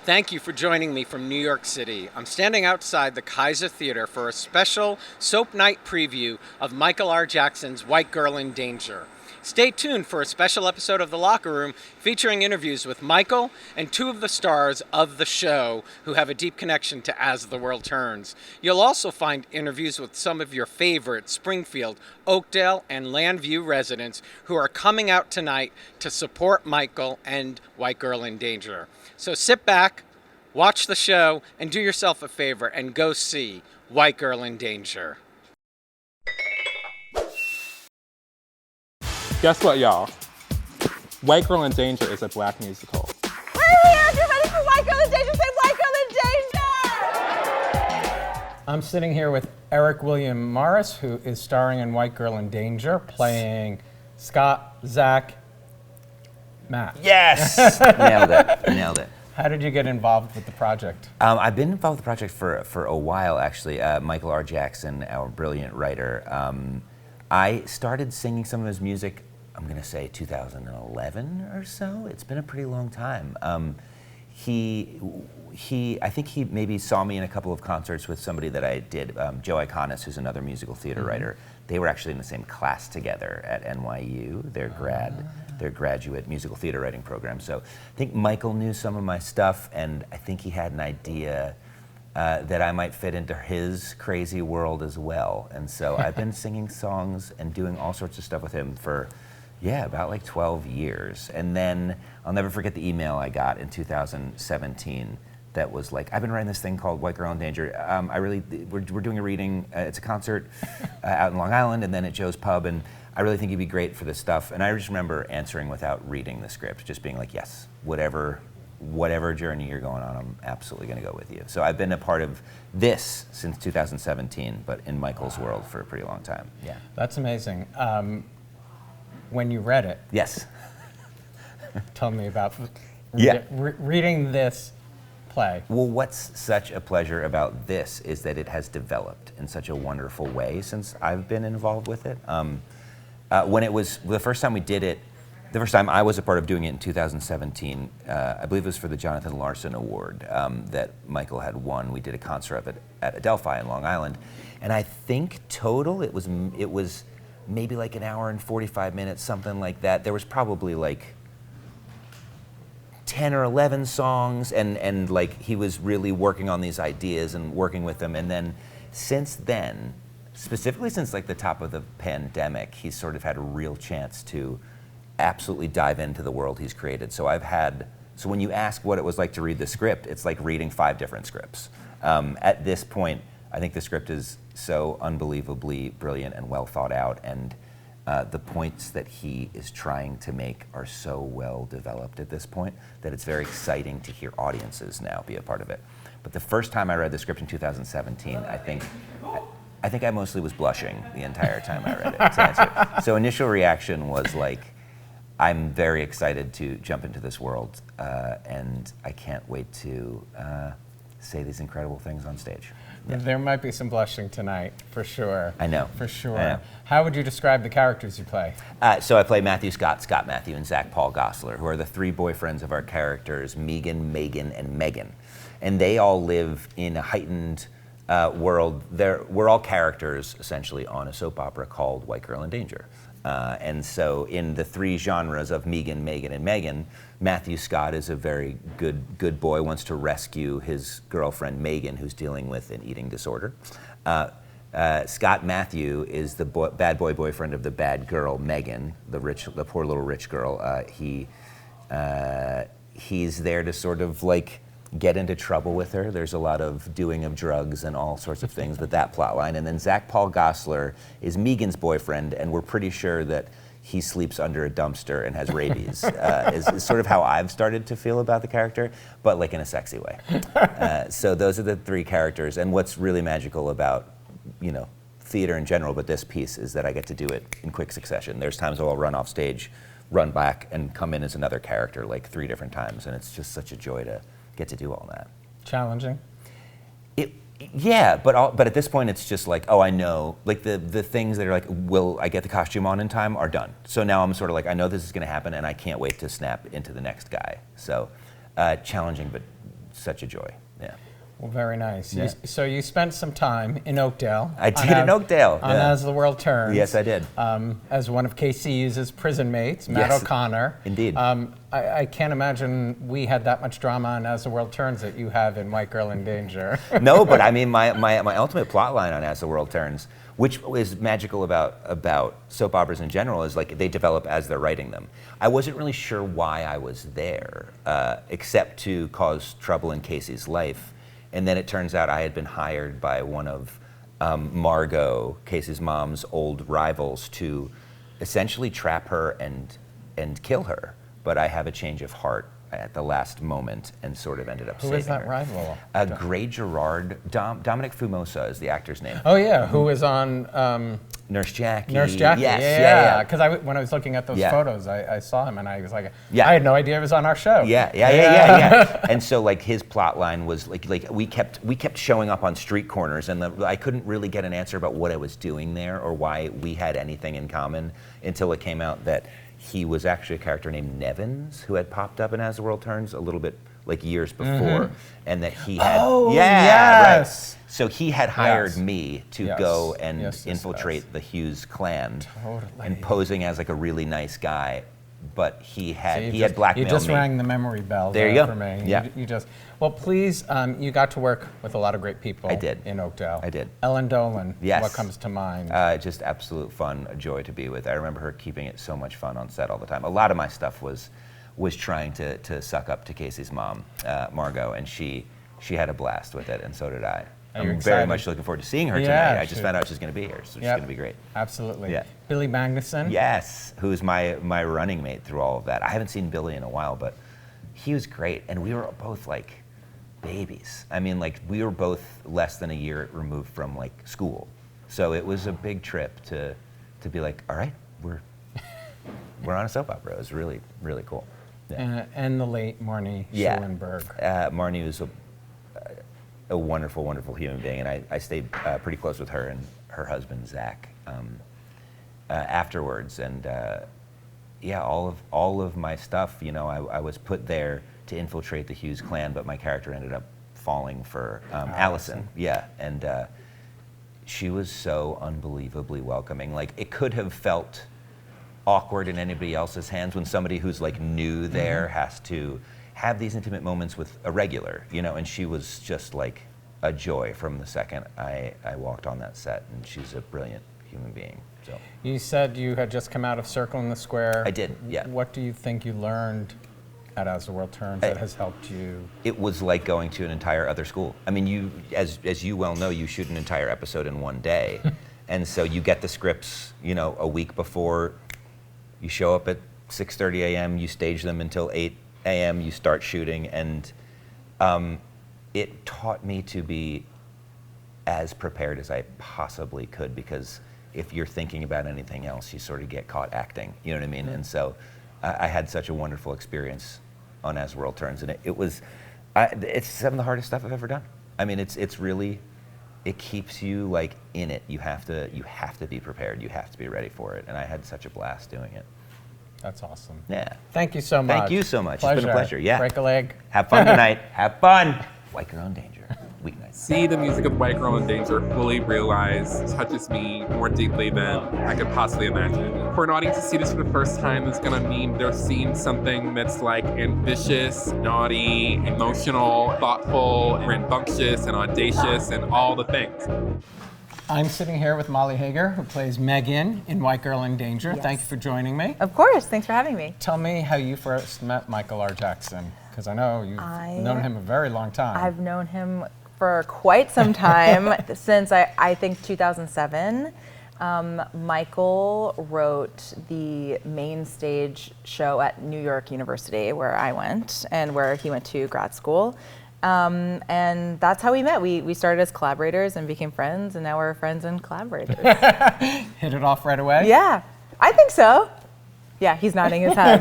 Thank you for joining me from New York City. I'm standing outside the Kaiser Theater for a special Soap Night preview of Michael R. Jackson's White Girl in Danger. Stay tuned for a special episode of The Locher Room featuring interviews with Michael and two of the stars of the show who have a deep connection to As the World Turns. You'll also find interviews with some of your favorite Springfield, Oakdale, and Llaneview residents who are coming out tonight to support Michael and White Girl in Danger. So sit back, watch the show, and do yourself a favor and go see White Girl in Danger. Guess what, y'all? White Girl in Danger is a Black musical. We're here! If you're ready for White Girl in Danger, say White Girl in Danger! I'm sitting here with Eric William Morris, who is starring in White Girl in Danger, playing Scott, Zach, Matt. Yes! Nailed it. How did you get involved with the project? I've been involved with the project for a while, actually. Michael R. Jackson, our brilliant writer, I started singing some of his music, I'm going to say 2011 or so. It's been a pretty long time. I think he maybe saw me in a couple of concerts with somebody that I did, Joe Iconis, who's another musical theater writer. They were actually in the same class together at NYU, their graduate musical theater writing program. So I think Michael knew some of my stuff, and I think he had an idea that I might fit into his crazy world as well. And so I've been singing songs and doing all sorts of stuff with him for, about like 12 years. And then I'll never forget the email I got in 2017 that was like, I've been writing this thing called White Girl in Danger. We're doing a reading, it's a concert out in Long Island and then at Joe's Pub, and I really think you'd be great for this stuff. And I just remember answering without reading the script, just being like, yes, whatever journey you're going on, I'm absolutely gonna go with you. So I've been a part of this since 2017, but in Michael's world for a pretty long time. Yeah. That's amazing. When you read it, Yes. tell me about Yeah. reading this play. Well, what's such a pleasure about this is that it has developed in such a wonderful way since I've been involved with it. When it was the first time we did it, the first time I was a part of doing it in 2017, I believe it was for the Jonathan Larson Award that Michael had won. We did a concert of it at Adelphi in Long Island, and I think total it was maybe like an hour and 45 minutes, something like that. There was probably like 10 or 11 songs, and like he was really working on these ideas and working with them. And then since then, specifically since like the top of the pandemic, he's sort of had a real chance to absolutely dive into the world he's created. So when you ask what it was like to read the script, it's like reading 5 different scripts. At this point, I think the script is so unbelievably brilliant and well thought out, and the points that he is trying to make are so well developed at this point that it's very exciting to hear audiences now be a part of it. But the first time I read the script in 2017, I think I mostly was blushing the entire time I read it, to answer. So initial reaction was like, I'm very excited to jump into this world, and I can't wait to say these incredible things on stage. Yeah. There might be some blushing tonight, for sure. I know. For sure. I know. How would you describe the characters you play? So I play Matthew Scott, Scott Matthew, and Zach Paul Gosselaar, who are the 3 boyfriends of our characters, Megan, Megan, and Megan. And they all live in a heightened world. We're all characters, essentially, on a soap opera called White Girl in Danger. And so in the 3 genres of Megan, Megan, and Megan, Matthew Scott is a very good boy, wants to rescue his girlfriend Megan, who's dealing with an eating disorder. Scott Matthew is the bad boy boyfriend of the bad girl Megan, the poor little rich girl. He's there to sort of like get into trouble with her. There's a lot of doing of drugs and all sorts of things with that plot line. And then Zach Paul Gosselaar is Megan's boyfriend, and we're pretty sure that he sleeps under a dumpster and has rabies, is sort of how I've started to feel about the character, but like in a sexy way. So those are the 3 characters, and what's really magical about, theater in general, but this piece, is that I get to do it in quick succession. There's times I'll run off stage, run back, and come in as another character like 3 different times, and it's just such a joy to get to do all that. Challenging? Yeah, but at this point it's just like, oh, I know, like the things that are like, will I get the costume on in time, are done. So now I'm sort of like, I know this is gonna happen and I can't wait to snap into the next guy. So challenging, but such a joy. Yeah. Well, very nice. Yeah. So you spent some time in Oakdale. I did in Oakdale. On As the World Turns. Yes, I did. As one of KCU's prison mates, Matt Yes, O'Connor. indeed. I can't imagine we had that much drama on As the World Turns that you have in White Girl in Danger. No, but I mean, my ultimate plot line on As the World Turns, which is magical about soap operas in general, is like they develop as they're writing them. I wasn't really sure why I was there, except to cause trouble in Casey's life. And then it turns out I had been hired by one of Margot, Casey's mom's old rivals, to essentially trap her and kill her. But I have a change of heart at the last moment and sort of ended up saving her. Who is that rival? Gray Gerard. Dominic Fumosa is the actor's name. Oh yeah, who was on Nurse Jackie. Nurse Jackie? Yes, Yeah. Because when I was looking at those Yeah. photos, I saw him and I was like, Yeah. I had no idea he was on our show. Yeah. And so like his plot line was like we kept showing up on street corners, and I couldn't really get an answer about what I was doing there or why we had anything in common until it came out that he was actually a character named Nevins who had popped up in As the World Turns a little bit like years before, and that he had yes. Right. So he had hired Yes. me to Yes. go and Yes, infiltrate the Hughes clan, Totally. and posing as like a really nice guy, but he had So had blackmailed You just me. rang the memory bell There you go. for me. Yeah. You just, well, please, you got to work with a lot of great people. I did. In Oakdale. I did. Ellen Dolan. Yes. What comes to mind? Just absolute fun, a joy to be with. I remember her keeping it so much fun on set all the time. A lot of my stuff was trying to suck up to Casey's mom, Margot, and she had a blast with it, and so did I. Are you I'm excited? very much looking forward to seeing her Yeah, tonight. I just she- found out she's going to be here, so she's Yep. going to be great. Absolutely. Yeah. Billy Magnuson. Yes, who's my running mate through all of that. I haven't seen Billy in a while, but he was great, and we were both like babies. I mean, like we were both less than a year removed from like school, so it was a big trip to be like, all right, we're on a soap opera. It was really, really cool. Yeah. And the late Marnie Yeah. Schulenberg. Marnie was a wonderful, wonderful human being, and I stayed pretty close with her and her husband Zach afterwards. And yeah, all of my stuff, you know, I was put there to infiltrate the Hughes clan, but my character ended up falling for Allison. Yeah, and she was so unbelievably welcoming. Like it could have felt awkward in anybody else's hands when somebody who's like new there has to have these intimate moments with a regular, you know, and she was just like a joy from the second I walked on that set, and she's a brilliant human being. So You said you had just come out of Circle in the Square. I did, yeah. What do you think you learned at As the World Turns that has helped you? it was like going to an entire other school. I mean, you, as you well know, you shoot an entire episode in one day, and so you get the scripts, you know, a week before. You show up at 6:30 a.m., you stage them until 8 a.m., you start shooting, and it taught me to be as prepared as I possibly could, because if you're thinking about anything else, you sort of get caught acting, you know what I mean? And so I had such a wonderful experience on As the World Turns, and it's some of the hardest stuff I've ever done. I mean, it's really, it keeps you like in it. You have to be prepared. You have to be ready for it. And I had such a blast doing it. That's awesome. Yeah. Thank you so much. Thank you so much. It's been a pleasure. Yeah. Break a leg. Have fun tonight. Have fun. White Girl in Danger. Weeknights. See the music of White Girl in Danger fully realized touches me more deeply than I could possibly imagine. For an audience to see this for the first time is gonna mean they're seeing something that's like ambitious, naughty, emotional, thoughtful, rambunctious, and audacious, and all the things. I'm sitting here with Molly Hager, who plays Megan in White Girl in Danger. Yes. Thank you for joining me. Of course, thanks for having me. Tell me how you first met Michael R. Jackson, because I know you've known him a very long time. I've known him for quite some time, since I think 2007. Michael wrote the main stage show at New York University, where I went, and where he went to grad school. And that's how we met. We started as collaborators and became friends, and now we're friends and collaborators. Hit it off right away? Yeah, I think so. Yeah, he's nodding his head.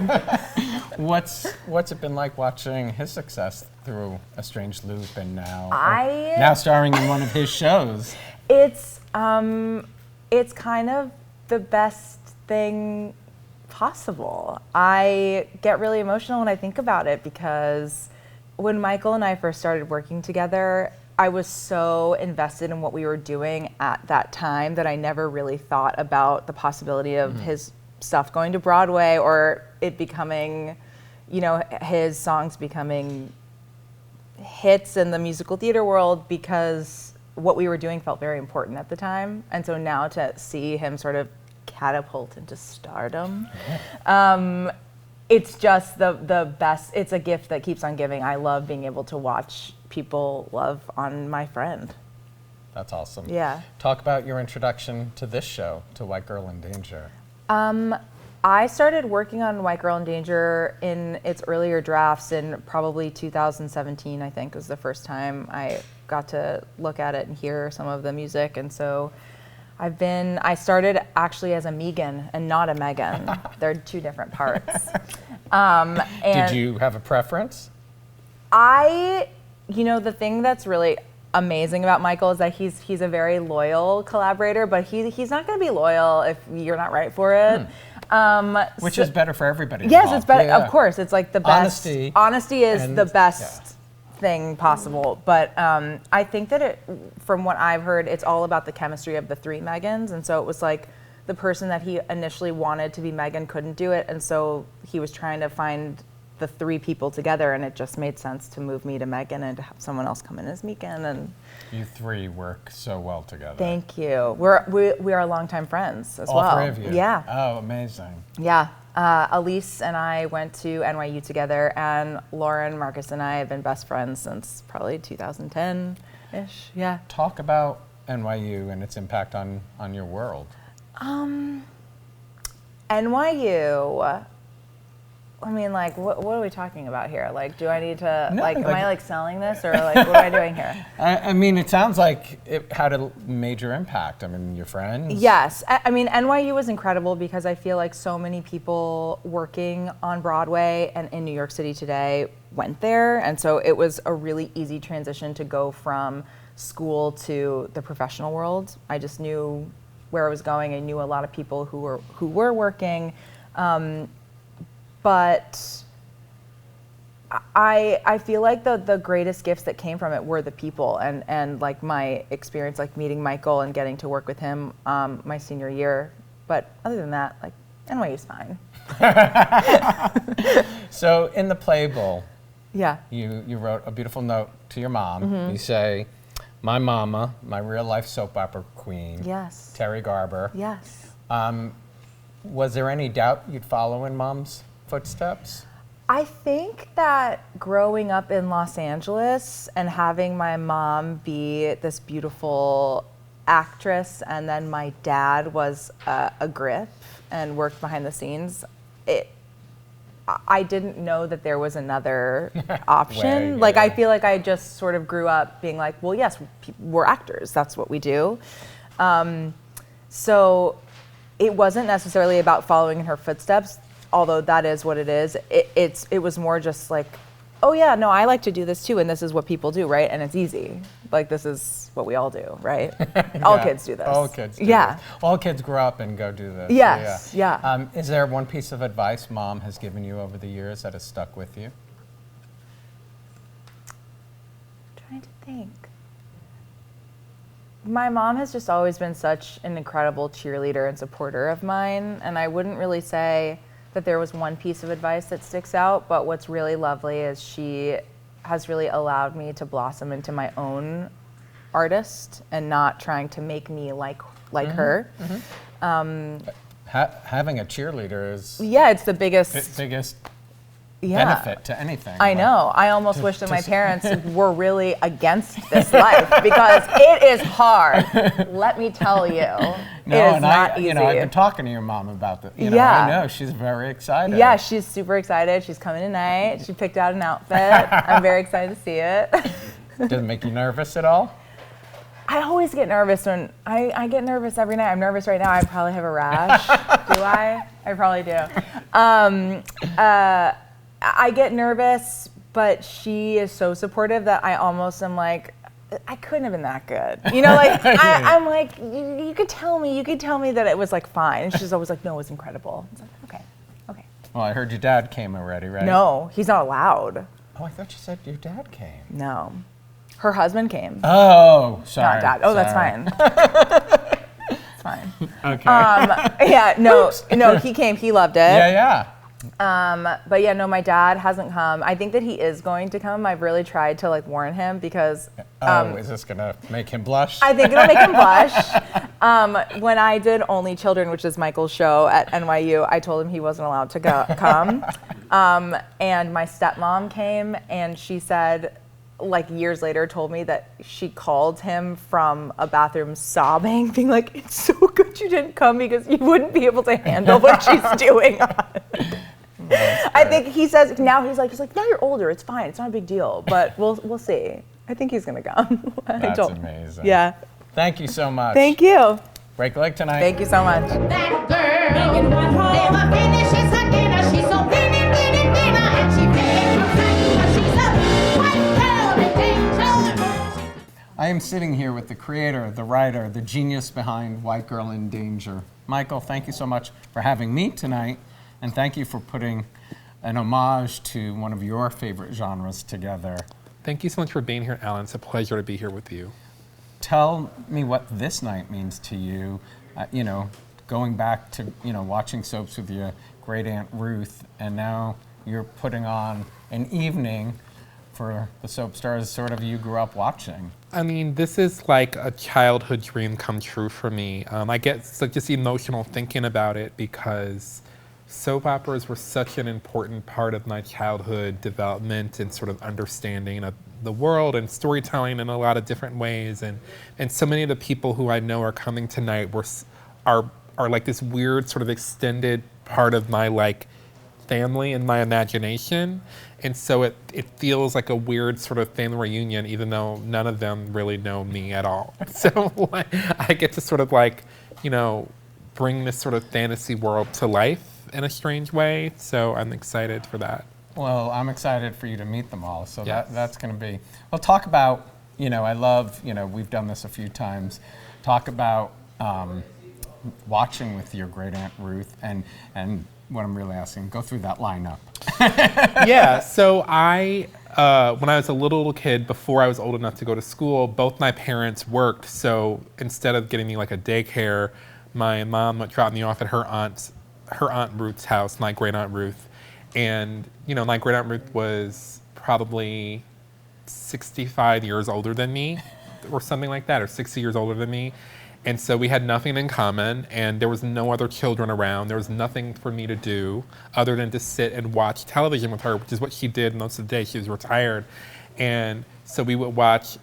What's it been like watching his success through A Strange Loop and now starring in one of his shows? It's kind of the best thing possible. I get really emotional when I think about it, because when Michael and I first started working together, I was so invested in what we were doing at that time that I never really thought about the possibility of his stuff going to Broadway or it becoming, his songs becoming hits in the musical theater world, because what we were doing felt very important at the time. And so now to see him sort of catapult into stardom, it's just the best. It's a gift that keeps on giving. I love being able to watch people love on my friend. That's awesome. Yeah. Talk about your introduction to this show, to White Girl in Danger. I started working on White Girl in Danger in its earlier drafts in probably 2017, I think, was the first time I got to look at it and hear some of the music. And so I started actually as a Megan and not a Megan. They're two different parts. Did you have a preference? The thing that's really amazing about Michael is that he's a very loyal collaborator, but he's not going to be loyal if you're not right for it. Which is better for everybody. Yes, involved. it's better. Yeah. Of course, it's like the best. Honesty is the best thing possible. But I think that from what I've heard, it's all about the chemistry of the three Megans. And so it was like the person that he initially wanted to be Megan couldn't do it. And so he was trying to find the three people together, and it just made sense to move me to Megan and to have someone else come in as Megan. And you three work so well together. Thank you. We are longtime friends as well. All three of you? Yeah. Oh, amazing. Yeah. Elise and I went to NYU together, and Lauren, Marcus, and I have been best friends since probably 2010-ish. Yeah. Talk about NYU and its impact on your world. NYU. I mean, like, what are we talking about here? Like, do I need to, am I selling this, or like, what am I doing here? I mean, it sounds like it had a major impact. I mean, your friends. Yes. I mean, NYU was incredible because I feel like so many people working on Broadway and in New York City today went there. And so it was a really easy transition to go from school to the professional world. I just knew where I was going. I knew a lot of people who were working. But I feel like the greatest gifts that came from it were the people and like my experience, like meeting Michael and getting to work with him my senior year. But other than that, like, NYU's fine. So in the Playbill, yeah, you wrote a beautiful note to your mom. You say, "My mama, my real life soap opera queen." Yes. Terry Garber. Yes. Was there any doubt you'd follow in Mom's footsteps? I think that growing up in Los Angeles and having my mom be this beautiful actress, and then my dad was a grip and worked behind the scenes, I didn't know that there was another option. I feel like I just sort of grew up being like, well, yes, we're actors. That's what we do. So it wasn't necessarily about following in her footsteps, although that is what it is. It was more just like, oh yeah, no, I like to do this too, and this is what people do, right? And it's easy. Like, this is what we all do, right? All kids do this. All kids do this. All kids grow up and go do this. Yes, yeah. Is there one piece of advice Mom has given you over the years that has stuck with you? I'm trying to think. My mom has just always been such an incredible cheerleader and supporter of mine, and I wouldn't really say that there was one piece of advice that sticks out, but what's really lovely is she has really allowed me to blossom into my own artist and not trying to make me like her. Having a cheerleader is it's the biggest benefit to anything. I know. I almost wish that my parents were really against this life, because it is hard. Let me tell you, it is not easy. I've been talking to your mom about this. I know she's very excited. Yeah, she's super excited. She's coming tonight. She picked out an outfit. I'm very excited to see it. Does it make you nervous at all? I always get nervous when I get nervous every night. I'm nervous right now. I probably have a rash. Do I? I probably do. I get nervous, but she is so supportive that I almost am like, I couldn't have been that good. I'm like, you could tell me that it was like fine. And she's always like, no, it was incredible. It's like, okay. Well, I heard your dad came already, right? No, he's not allowed. Oh, I thought you said your dad came. No. Her husband came. Oh, sorry. Not dad. Oh, that's Sorry. fine. It's fine. Okay. Yeah, no, he came. He loved it. yeah. But yeah, no, my dad hasn't come. I think that he is going to come. I've really tried to like warn him because Is this gonna make him blush? I think it'll make him blush. When I did Only Children, which is Michael's show at NYU, I told him he wasn't allowed to come. And my stepmom came and she said, like years later, told me that she called him from a bathroom sobbing, being like, "It's so good you didn't come because you wouldn't be able to handle what she's doing." I think he says now he's like now you're older, it's fine, it's not a big deal, but we'll see. I think he's gonna come. That's amazing. Yeah. Thank you so much. Thank you. Break a leg tonight. Thank you so much. That girl never finishes her dinner. She's so thinner, and she pays her time, but she's a white girl in danger. I am sitting here with the creator, the writer, the genius behind White Girl in Danger. Michael, thank you so much for having me tonight, and thank you for putting an homage to one of your favorite genres together. Thank you so much for being here, Alan. It's a pleasure to be here with you. Tell me what this night means to you. Going back to watching soaps with your great Aunt Ruth, and now you're putting on an evening for the soap stars sort of you grew up watching. I mean, this is like a childhood dream come true for me. I get just emotional thinking about it because soap operas were such an important part of my childhood development and sort of understanding of the world and storytelling in a lot of different ways. And so many of the people who I know are coming tonight are like this weird sort of extended part of my like family and my imagination. And so it feels like a weird sort of family reunion, even though none of them really know me at all. So I get to sort of like, bring this sort of fantasy world to life in a strange way. So I'm excited for that. Well, I'm excited for you to meet them all. So Yes. that's going to be. Well, talk about. I love. We've done this a few times. Talk about watching with your great Aunt Ruth and what I'm really asking. Go through that lineup. Yeah, so when I was a little kid, before I was old enough to go to school, both my parents worked. So instead of getting me like a daycare, my mom dropped me off at her Aunt Ruth's house, my great Aunt Ruth. And, my great Aunt Ruth was probably 65 years older than me or something like that, or 60 years older than me. And so we had nothing in common, and there was no other children around. There was nothing for me to do other than to sit and watch television with her, which is what she did most of the day. She was retired. And so we would watch,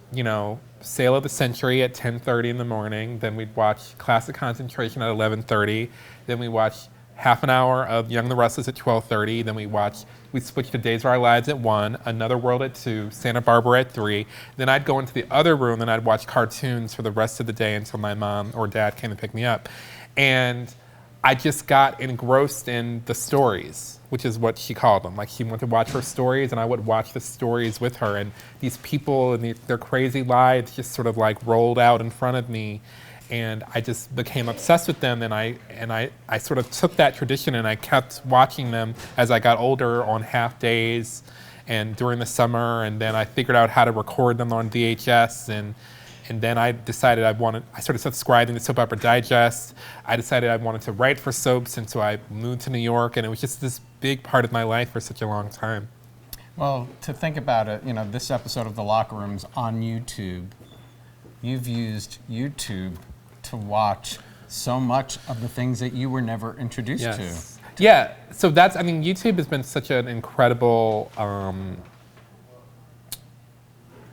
Sale of the Century at 10:30 in the morning. Then we'd watch Classic Concentration at 11:30. Then we watch half an hour of Young and the Restless at 12:30. Then we'd switch to Days of Our Lives at 1, Another World at 2, Santa Barbara at 3. Then I'd go into the other room and I'd watch cartoons for the rest of the day until my mom or dad came to pick me up. And I just got engrossed in the stories, which is what she called them. Like, she wanted to watch her stories and I would watch the stories with her. And these people and their crazy lives just sort of like rolled out in front of me. And I just became obsessed with them, and I sort of took that tradition and I kept watching them as I got older on half days and during the summer, and then I figured out how to record them on VHS, and then I decided I started subscribing to Soap Opera Digest. I decided I wanted to write for soaps, and so I moved to New York, and it was just this big part of my life for such a long time. Well, to think about it, this episode of The Locker Room's on YouTube. You've used YouTube to watch so much of the things that you were never introduced to. Yeah, so YouTube has been such an incredible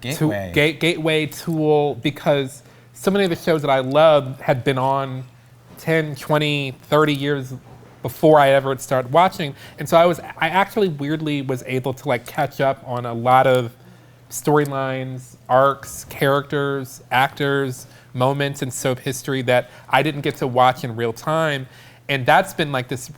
gateway tool, because so many of the shows that I love had been on 10, 20, 30 years before I ever started watching. And so I actually weirdly was able to like catch up on a lot of storylines, arcs, characters, actors, moments in soap history that I didn't get to watch in real time. And that's been like this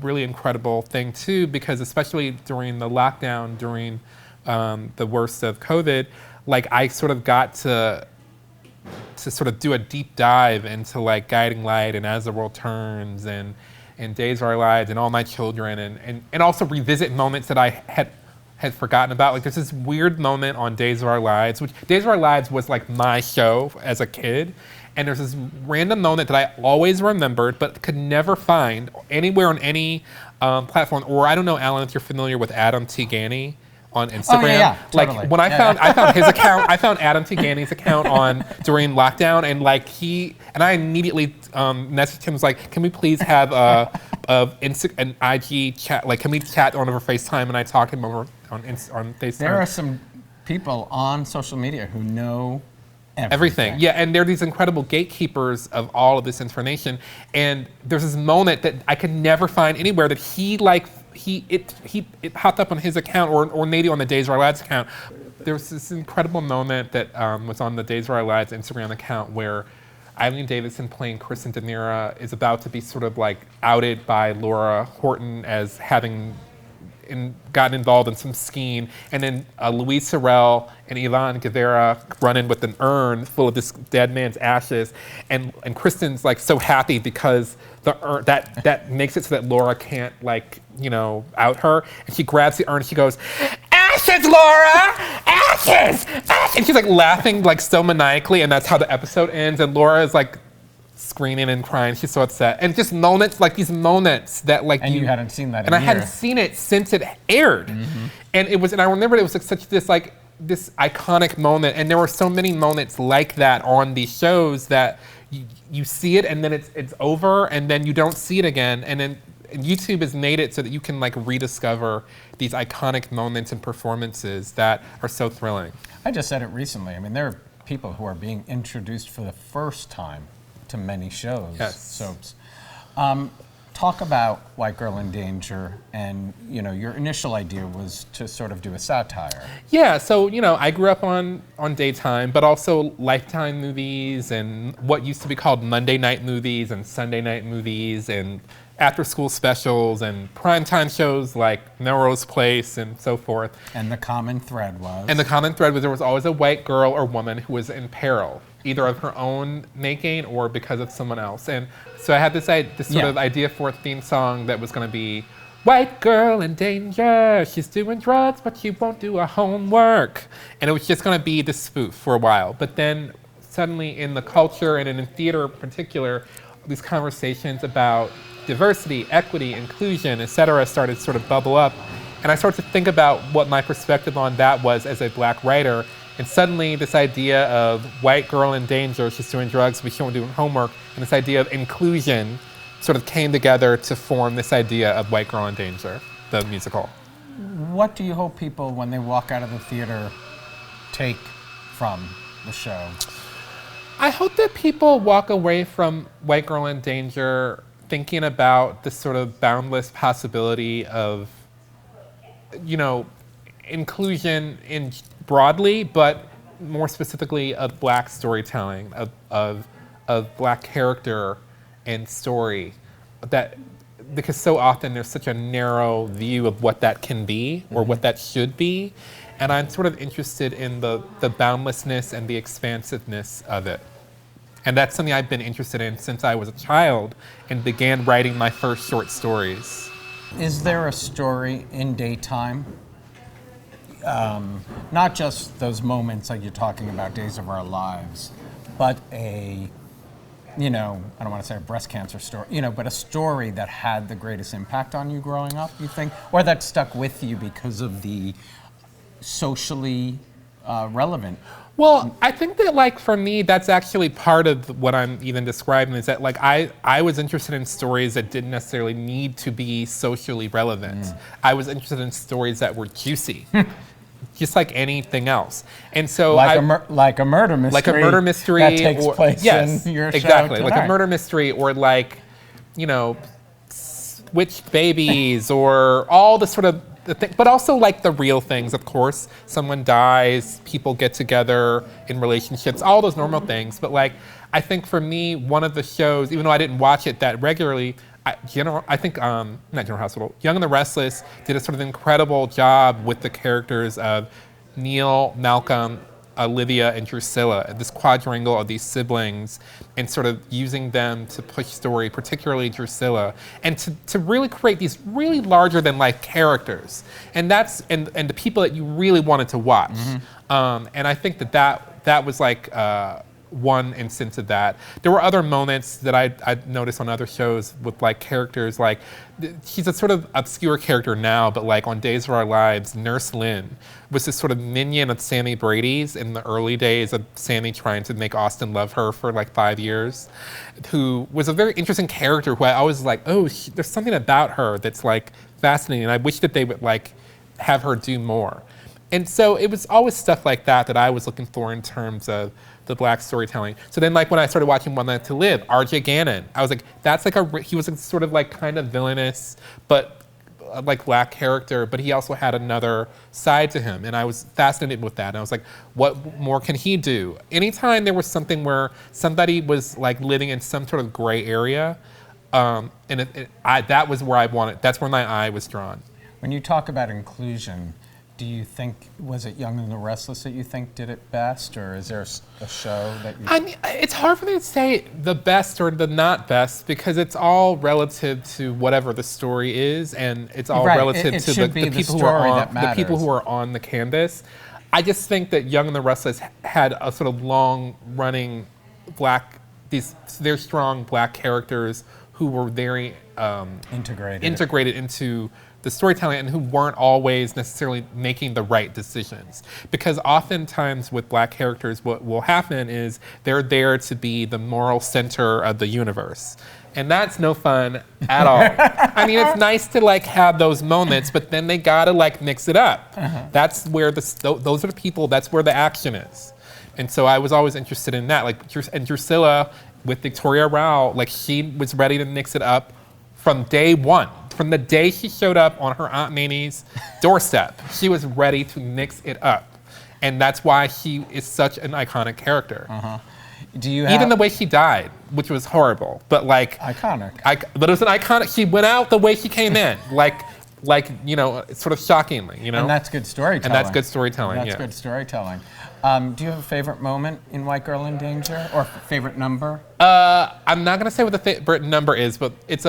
really incredible thing too, because especially during the lockdown, during the worst of COVID, like I sort of got to sort of do a deep dive into like Guiding Light and As the World Turns and Days of Our Lives and All My Children, and also revisit moments that I had had forgotten about. Like there's this weird moment on Days of Our Lives, which Days of Our Lives was like my show as a kid. And there's this random moment that I always remembered, but could never find anywhere on any platform. Or I don't know, Alan, if you're familiar with Adam T. Ganney on Instagram. Oh, yeah, like totally. when I found his account, I found Adam T. Ganney's account during lockdown, and like I immediately messaged him, was like, can we please have an IG chat? Like, can we chat over FaceTime? And I talked to him over on FaceTime. There are some people on social media who know everything. Yeah, and they're these incredible gatekeepers of all of this information. And there's this moment that I could never find anywhere that it popped up on his account or maybe on the Days of Our Lives account. There's this incredible moment that was on the Days of Our Lives Instagram account where Eileen Davidson playing Kristen Denira is about to be sort of like outed by Laura Horton as having gotten involved in some scheme, and then Louise Sorel and Yvonne Guevara run in with an urn full of this dead man's ashes, and Kristen's like so happy because the urn, that makes it so that Laura can't out her, and she grabs the urn and she goes, "Ashes, Laura! Ashes! Ashes!" And she's like laughing like so maniacally, and that's how the episode ends, and Laura is like screaming and crying. She's so upset. And just moments, like these moments that like and you hadn't seen that in and a I year. hadn't seen it since it aired. Mm-hmm. And I remember it was like such this iconic moment, and there were so many moments like that on these shows that you see it and then it's over and then you don't see it again, and then YouTube has made it so that you can like rediscover these iconic moments and performances that are so thrilling. I just said it recently. I mean, there are people who are being introduced for the first time to many shows, yes. soaps. Talk about White Girl in Danger, and your initial idea was to sort of do a satire. Yeah, so I grew up on daytime, but also Lifetime movies and what used to be called Monday night movies and Sunday night movies and after-school specials and primetime shows like Melrose Place and so forth. And the common thread was? And the common thread was there was always a white girl or woman who was in peril, either of her own making or because of someone else. And so I had this sort of idea for a theme song that was going to be, "White girl in danger, she's doing drugs, but she won't do her homework." And it was just going to be this spoof for a while. But then suddenly in the culture and in theater in particular, these conversations about diversity, equity, inclusion, et cetera, started to sort of bubble up. And I started to think about what my perspective on that was as a black writer. And suddenly this idea of white girl in danger, she's doing drugs, but she won't do homework, and this idea of inclusion sort of came together to form this idea of White Girl in Danger, the musical. What do you hope people, when they walk out of the theater, take from the show? I hope that people walk away from White Girl in Danger thinking about the sort of boundless possibility of, inclusion in broadly, but more specifically of black storytelling, of black character and story. Because so often there's such a narrow view of what that can be or what that should be. And I'm sort of interested in the boundlessness and the expansiveness of it. And that's something I've been interested in since I was a child and began writing my first short stories. Is there a story in daytime, not just those moments like you're talking about, Days of Our Lives, but I don't want to say a breast cancer story, but a story that had the greatest impact on you growing up, you think? Or that stuck with you because of the socially relevant? Well, I think that for me, that's actually part of what I'm even describing is that I was interested in stories that didn't necessarily need to be socially relevant. I was interested in stories that were juicy, just like anything else. And so like a murder mystery. Like a murder mystery that takes place in your show exactly, tonight. like a murder mystery or witch babies or all the sort of but also the real things, of course. Someone dies, people get together in relationships, all those normal things. But I think for me, one of the shows, even though I didn't watch it that regularly, not General Hospital, Young and the Restless did a sort of incredible job with the characters of Neil, Malcolm, Olivia and Drusilla, this quadrangle of these siblings, and sort of using them to push story, particularly Drusilla, and to really create these really larger than life characters. And that's and the people that you really wanted to watch. And I think that was like one instance of that. There were other moments that I noticed on other shows with like characters like, she's a sort of obscure character now, but like on Days of Our Lives, Nurse Lynn was this sort of minion of Sammy Brady's in the early days of Sammy trying to make Austin love her for like 5 years, who was a very interesting character who I always was like, oh, there's something about her that's like fascinating, and I wish that they would like have her do more. And so it was always stuff like that I was looking for in terms of the Black storytelling. So then like when I started watching One Night to Live, R.J. Gannon, I was like, that's like he was a sort of like kind of villainous, but like Black character, but he also had another side to him. And I was fascinated with that. And I was like, what more can he do? Anytime there was something where somebody was like living in some sort of gray area, that was where I wanted, that's where my eye was drawn. When you talk about inclusion, do you think, was it Young and the Restless that you think did it best, or is there a show that you... I mean, it's hard for me to say the best or the not best, because it's all relative to whatever the story is, and it's all relative to the people who are on the canvas. I just think that Young and the Restless had a sort of long-running very strong Black characters who were very integrated into the storytelling, and who weren't always necessarily making the right decisions. Because oftentimes with Black characters, what will happen is they're there to be the moral center of the universe. And that's no fun at all. I mean, it's nice to like have those moments, but then they gotta like mix it up. That's where those are the people, that's where the action is. And so I was always interested in that. Like, and Drusilla with Victoria Rao, like she was ready to mix it up from day one. From the day she showed up on her Aunt Mamie's doorstep, she was ready to mix it up. And that's why she is such an iconic character. Even the way she died, which was horrible, but like... Iconic. But it was an iconic, she went out the way she came in, like, you know, sort of shockingly, you know? And that's good storytelling. And that's good storytelling, That's good storytelling. Do you have a favorite moment in White Girl in Danger, or favorite number? I'm not gonna say what the favorite number is, but it's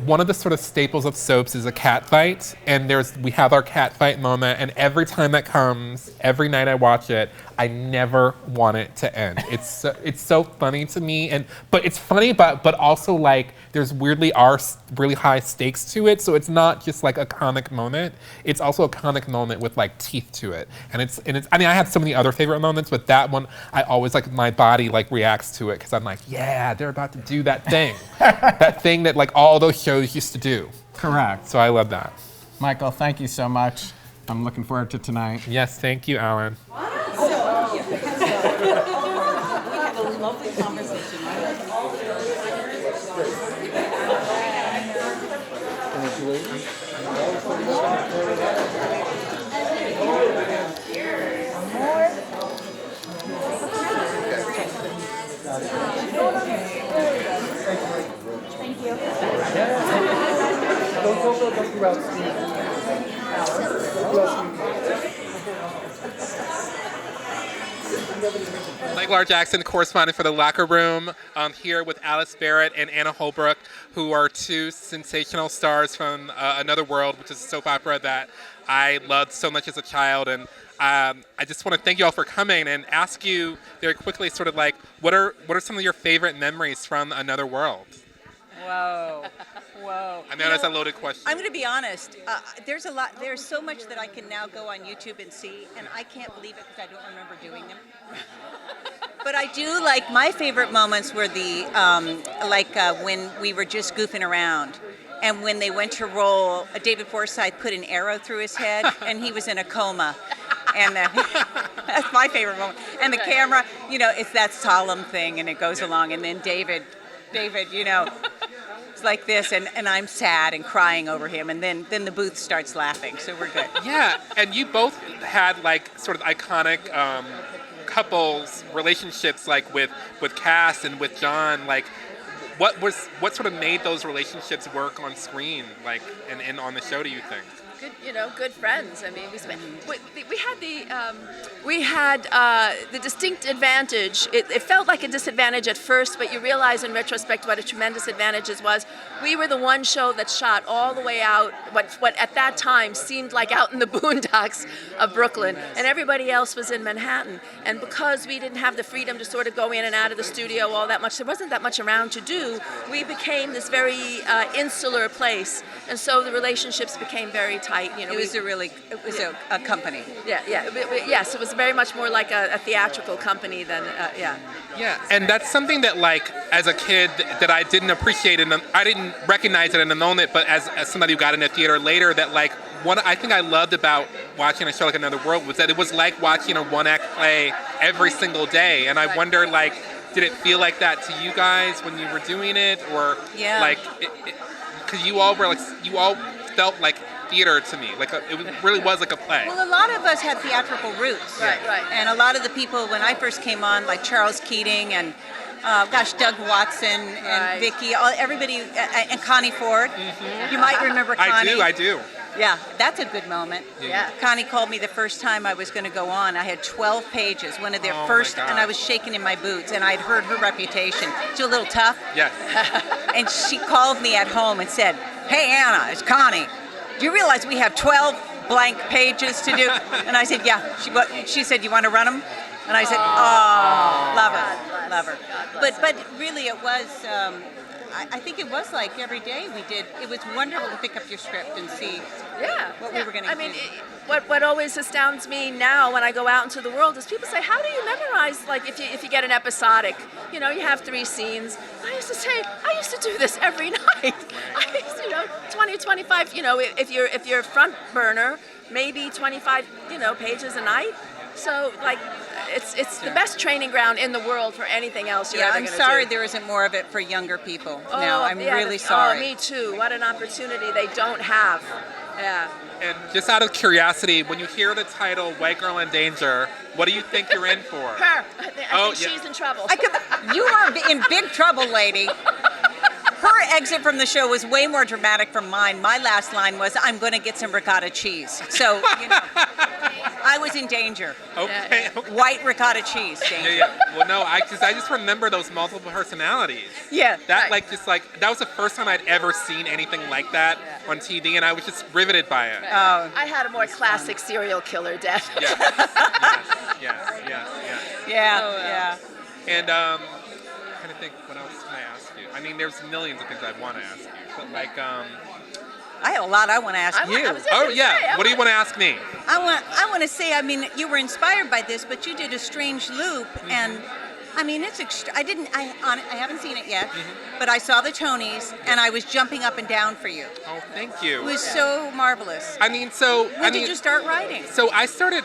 one of the sort of staples of soaps is a cat fight, and we have our cat fight moment, and every time that comes, every night I watch it, I never want it to end. It's so funny to me, but it's funny, but also like there's really high stakes to it, so it's not just like a comic moment. It's also a comic moment with like teeth to it, and it's. I mean, I have so many other favorite moments, but that one I always like my body like reacts to it because I'm like, yeah, they're about to do that thing, that thing that like all those shows used to do. Correct. So I love that. Michael, thank you so much. I'm looking forward to tonight. Yes, thank you, Alan. We had a lovely conversation. Thank you. Don't also talk about Steve. Michael R. Jackson, correspondent for the Locher Room, here with Alice Barrett and Anna Holbrook, who are two sensational stars from Another World, which is a soap opera that I loved so much as a child. And I just want to thank you all for coming and ask you very quickly, sort of like, what are some of your favorite memories from Another World? Whoa. I know that's a loaded question. I'm going to be honest. There's so much that I can now go on YouTube and see, and I can't believe it because I don't remember doing them. But I do like, my favorite moments were when we were just goofing around. And when they went to roll, David Forsythe put an arrow through his head, and he was in a coma. And that's my favorite moment. And the camera, you know, it's that solemn thing, and it goes along. And then David, you know, it's like this, and I'm sad and crying over him, and then the booth starts laughing, so we're good. Yeah, and you both had like sort of iconic couples relationships, like with Cass and with John. Like, what sort of made those relationships work on screen, like, and on the show, do you think? good friends. I mean, we had the distinct advantage. It felt like a disadvantage at first, but you realize in retrospect what a tremendous advantage it was. We were the one show that shot all the way out, what at that time seemed like out in the boondocks of Brooklyn, and everybody else was in Manhattan. And because we didn't have the freedom to sort of go in and out of the studio all that much, there wasn't that much around to do. We became this very insular place, and so the relationships became very tight. It was a company. Yes, it was very much more like a theatrical company than Yeah, and that's something that, like, as a kid, that I didn't appreciate, and I didn't recognize it in the moment, but as somebody who got into theater later, that, like, what I think I loved about watching a show like Another World was that it was like watching a one-act play every single day, and I wonder, like, did it feel like that to you guys when you were doing it, or like, because you all felt like theater to me, like it really was like a play. Well, a lot of us had theatrical roots, right. And a lot of the people when I first came on, like Charles Keating and Doug Watson and Vicky, everybody, and Connie Ford. Mm-hmm. You might remember Connie. I do. Yeah, that's a good moment. Yeah. Connie called me the first time I was going to go on. I had 12 pages, one of their first, and I was shaking in my boots, and I'd heard her reputation. She's a little tough. Yes. And she called me at home and said, "Hey, Anna, it's Connie. Do you realize we have 12 blank pages to do?" And I said, "Yeah." She said, "You want to run them?" And I said, love her. But really, it was. I think it was like every day we did. It was wonderful to pick up your script and see what we were going to do. I mean, what always astounds me now when I go out into the world is people say, "How do you memorize? Like, if you get an episodic, you have 3 scenes." I used to say, I used to do this every night. I used to, 20, 25. If you're front burner, maybe 25, pages a night. So, like, it's the best training ground in the world for anything else you're ever going to do. I'm sorry there isn't more of it for younger people now. I'm really sorry. Oh, me too. What an opportunity they don't have. Yeah. And just out of curiosity, when you hear the title White Girl in Danger, what do you think you're in for? Her. I think she's in trouble. You are in big trouble, lady. Her exit from the show was way more dramatic from mine. My last line was, "I'm going to get some ricotta cheese." So, I was in danger. Okay. White ricotta cheese, danger. Yeah. Well, no, I just remember those multiple personalities. Yeah. That that was the first time I'd ever seen anything like that on TV, and I was just riveted by it. Oh. I had a more classic serial killer death. Yeah. And I'm trying to think, what else can I ask you? I mean, there's millions of things I want to ask you, but like, I have a lot I want to ask you. What do you want to ask me? I want to say, I mean, you were inspired by this, but you did a strange loop, and I mean, it's I haven't seen it yet, but I saw the Tonys, and I was jumping up and down for you. Oh, thank you. It was so marvelous. I mean, when did you start writing? So I started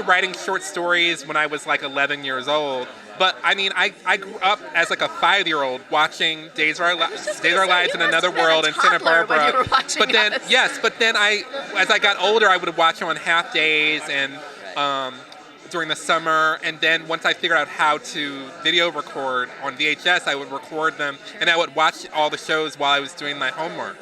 writing short stories when I was like 11 years old. But I mean, I grew up as like a 5-year-old watching Days of Our Lives in Another World and Santa Barbara. But then, as I got older, I would watch them on half days and during the summer. And then once I figured out how to video record on VHS, I would record them and I would watch all the shows while I was doing my homework.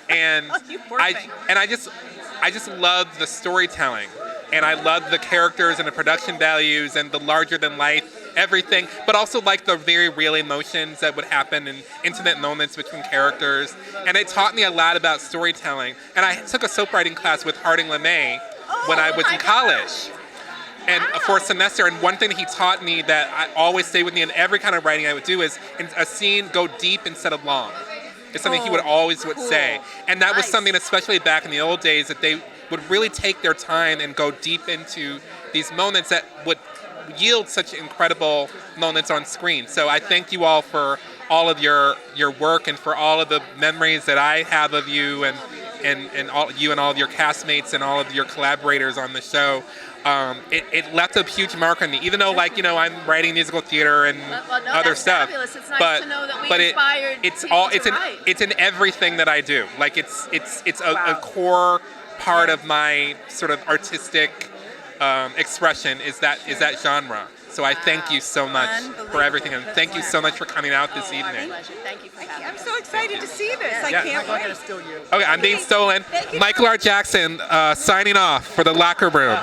And I just loved the storytelling. And I loved the characters and the production values and the larger than life everything, but also like the very real emotions that would happen in intimate moments between characters. And it taught me a lot about storytelling. And I took a soap writing class with Harding LeMay when I was in college. And for a semester, and one thing that he taught me that I always stay with me in every kind of writing I would do is in a scene, go deep instead of long. It's something he would always say. And that was something, especially back in the old days, that they would really take their time and go deep into these moments that would yield such incredible moments on screen. So I thank you all for all of your work and for all of the memories that I have of you and all you and all of your castmates and all of your collaborators on the show. It left a huge mark on me, even though I'm writing musical theater and other stuff. Fabulous. It's nice to know that we inspired it's in everything that I do. Like it's a core part of my sort of artistic expression is that genre. So I thank you so much for everything, and thank you so much for coming out this Our evening. pleasure. Thank you for having I'm us. so excited to see this. I Yeah. can't wait. Okay, I'm being stolen. Thank you. Michael R. Jackson signing off for the Locker Room.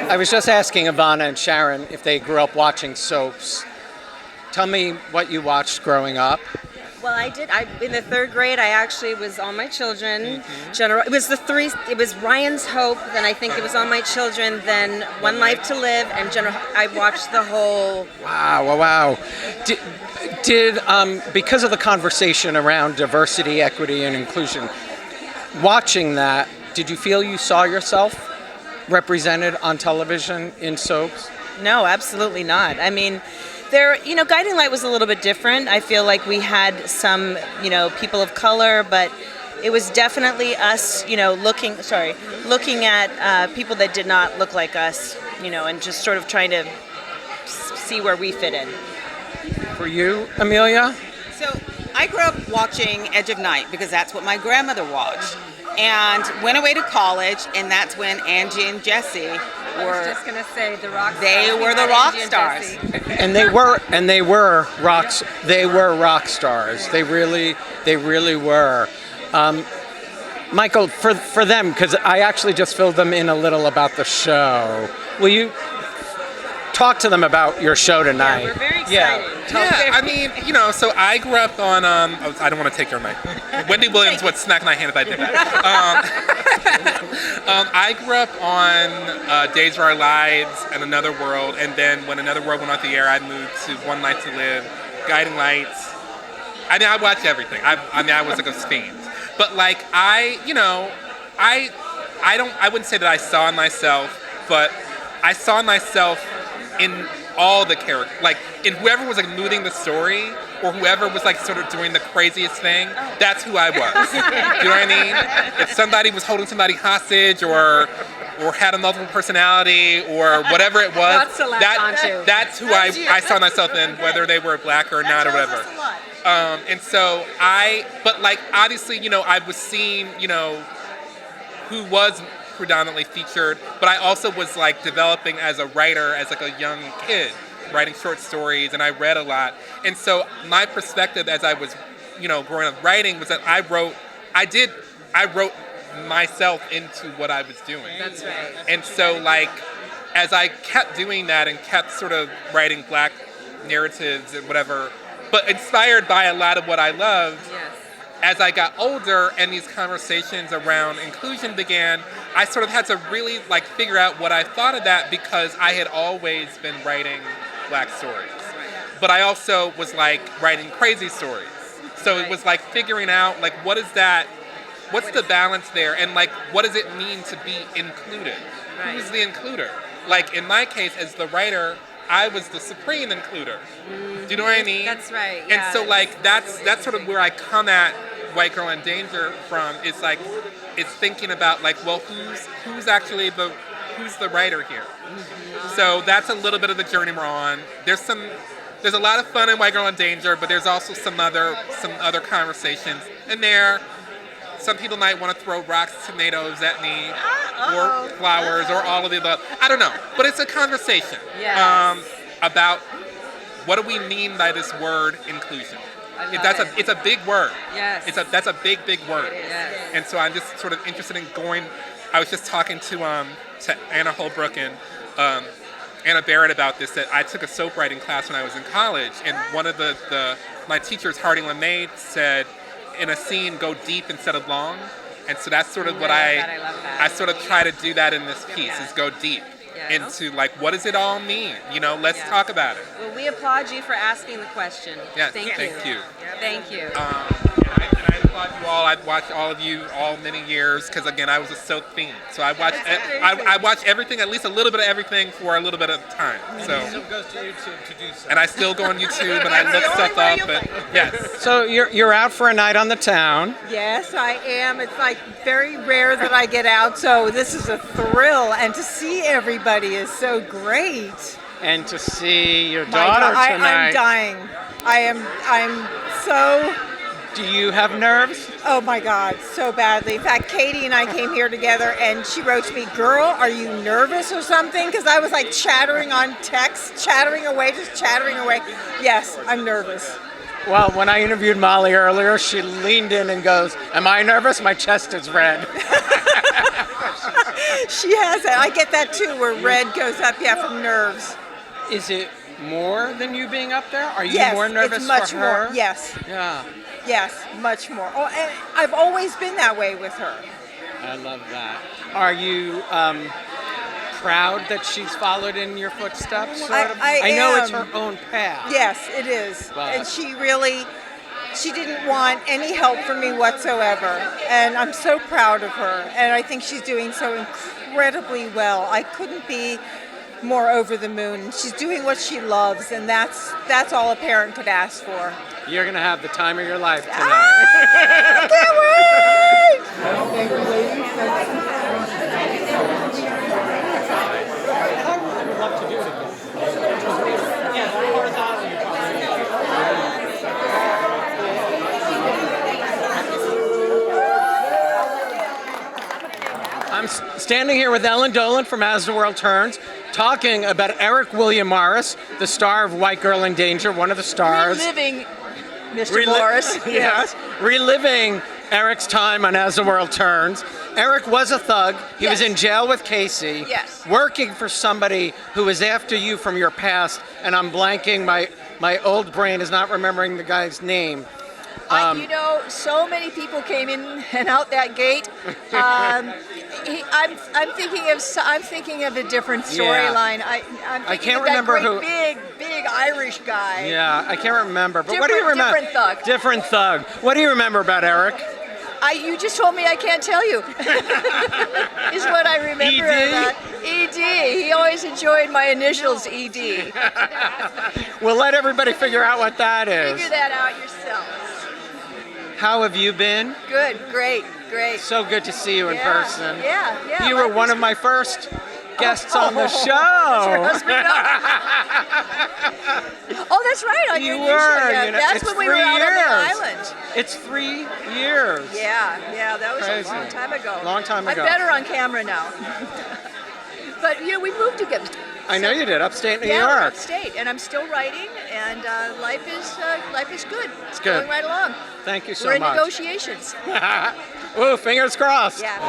I was just asking Ivana and Sharon if they grew up watching soaps. Tell me what you watched growing up. Well, I did. In the third grade, I actually was All My Children. Mm-hmm. It was the three. It was Ryan's Hope. Then I think it was All My Children. Then One Life to Live, and I watched the whole. Wow. Did because of the conversation around diversity, equity, and inclusion, watching that, did you feel you saw yourself represented on television in soaps? No, absolutely not. I mean, Guiding Light was a little bit different. I feel like we had some, people of color, but it was definitely us, looking at people that did not look like us, and just sort of trying to see where we fit in. For you, Amelia? So I grew up watching Edge of Night because that's what my grandmother watched. And went away to college, and that's when Angie and Jesse were. I was just gonna say the rock stars. They were the rock stars. And they were rock stars. They really were. Michael, for them, because I actually just filled them in a little about the show. Will you talk to them about your show tonight? Yeah, we're very excited. Yeah, I mean, so I grew up on, I don't want to take your mic. Wendy Williams would smack my hand if I did that. I grew up on Days of Our Lives and Another World, and then when Another World went off the air, I moved to One Life to Live, Guiding Lights. I mean, I watched everything. I was like a fiend. But like, I wouldn't say that I saw myself, but I saw myself in all the characters, like in whoever was like moving the story or whoever was like sort of doing the craziest thing, that's who I was. Do you know what I mean? If somebody was holding somebody hostage or had a multiple personality or whatever it was, that's who I saw myself in, whether they were black or not or whatever. And so but like obviously, I was seeing, who was predominantly featured, but I also was like developing as a writer, as like a young kid, writing short stories, and I read a lot. And so my perspective as I was, growing up writing was that I wrote myself into what I was doing. That's right. And so like, as I kept doing that and kept sort of writing black narratives and whatever, but inspired by a lot of what I loved, Yes. as I got older and these conversations around inclusion began, I sort of had to really like figure out what I thought of that because I had always been writing black stories. But I also was like writing crazy stories. So it was like figuring out like what's the balance there and like what does it mean to be included? Right. Who's the includer? Like in my case as the writer, I was the supreme includer. Do you know what I mean? That's right. And so like that's sort of where I come at White Girl in Danger from. It's like it's thinking about like, well, who's actually who's the writer here? Mm-hmm. So that's a little bit of the journey we're on. There's a lot of fun in White Girl in Danger, but there's also some other conversations in there. Some people might want to throw rocks, tomatoes at me, or flowers, or all of the above. I don't know, but it's a conversation about what do we mean by this word inclusion. It's a big word. Yes. That's a big word. Yes. And so I'm just sort of interested in going. I was just talking to Anna Holbrook and Anna Barrett about this. That I took a soap writing class when I was in college, and one of my teachers, Harding LeMay, said, in a scene, go deep instead of long. And so that's sort of what I love that. I sort of try to do that in this piece, is go deep into like, what does it all mean? You know, let's talk about it. Well, we applaud you for asking the question. Yes, Thank you. Thank you. And I applaud you all. I've watched all of you all many years because, again, I was a soap fiend. So I watch everything, at least a little bit of everything for a little bit of time. So. And he still goes to YouTube to do so. And I still go on YouTube and I look stuff up. But yes. So you're out for a night on the town. Yes, I am. It's like very rare that I get out, so this is a thrill, and to see everybody is so great. And to see your My daughter God, tonight. I'm dying. I'm so. Do you have nerves? Oh my God, so badly. In fact, Katie and I came here together and she wrote to me, "Girl, are you nervous or something?" Because I was like chattering on text, chattering away. Yes, I'm nervous. Well, when I interviewed Molly earlier, she leaned in and goes, "Am I nervous? My chest is red." She has that. I get that too, where red goes up, from nerves. Is it more than you being up there? Are you Yes, more nervous it's much for her? more. Yes. Yeah. Yes, much more. Oh, and I've always been that way with her. I love that. Are you proud that she's followed in your footsteps? Sort of? I know am. it's her own path. Yes, it is. But- And she didn't want any help from me whatsoever. And I'm so proud of her. And I think she's doing so incredibly well. I couldn't be more over the moon. She's doing what she loves, and that's all a parent could ask for. You're going to have the time of your life tonight. I can't wait! Thank you, ladies. I would love to do it again. Yeah, horizontally. I'm standing here with Ellen Dolan from As the World Turns, talking about Eric William Morris, the star of White Girl in Danger, one of the stars. Reliving Mr. Morris. Yes. Reliving Eric's time on As the World Turns. Eric was a thug. He was in jail with Casey. Yes. Working for somebody who was after you from your past, and I'm blanking, my old brain is not remembering the guy's name. So many people came in and out that gate. I'm thinking of a different storyline. I can't remember who. Big Irish guy. Yeah, I can't remember. But what do you remember? Different thug. Different thug. What do you remember about Eric? You just told me I can't tell you. Is what I remember about ED. He always enjoyed my initials, ED. We'll let everybody figure out what that is. Figure that out yourselves. How have you been? Good, great. So good to see you in person. Yeah. You were one of my first guests on the show. Oh, that's right. On You your were. show. That's when we were out on the island. It's 3 years. Yeah. That was Crazy. a long time ago. Long time ago. I'm better on camera now. But we moved together. I know you did, upstate New We're York. upstate, and I'm still writing, and life is good. It's good. Going right along. Thank you so We're in much. negotiations. Ooh, fingers crossed. Yeah.